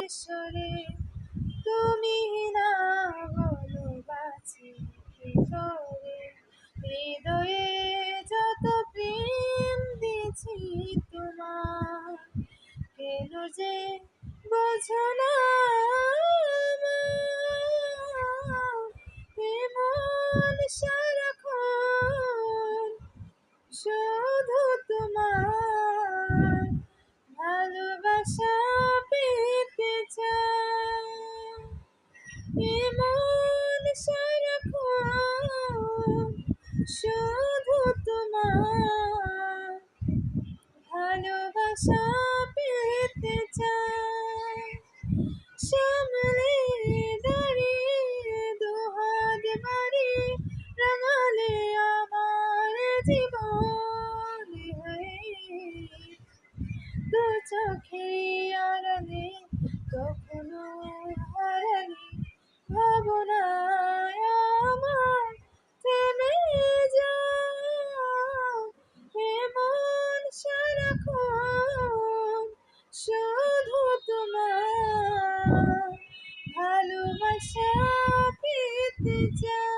সরে তুমি না বলো বাঁচি কি করে। হৃদয়ে যত প্রেম দিয়েছি তোমার, কেন যে বোঝো না আমার। এমন সারাক্ষণ শুধু তোমার ভালোবাসা পেতে চাই। এমন সারাক্ষণ শুধু তোমার ভালোবাসা পেতে চাই। সামনে দাঁড়িয়ে দুহাত বাড়িয়ে রাঙালে আমার জীবন, দু চোখে আড়ালে কখনো হারালে ভাবনায় আমার থেমে যাও। এমন সারাক্ষণ শুধু তোমার ভালোবাসা পেতে চাই।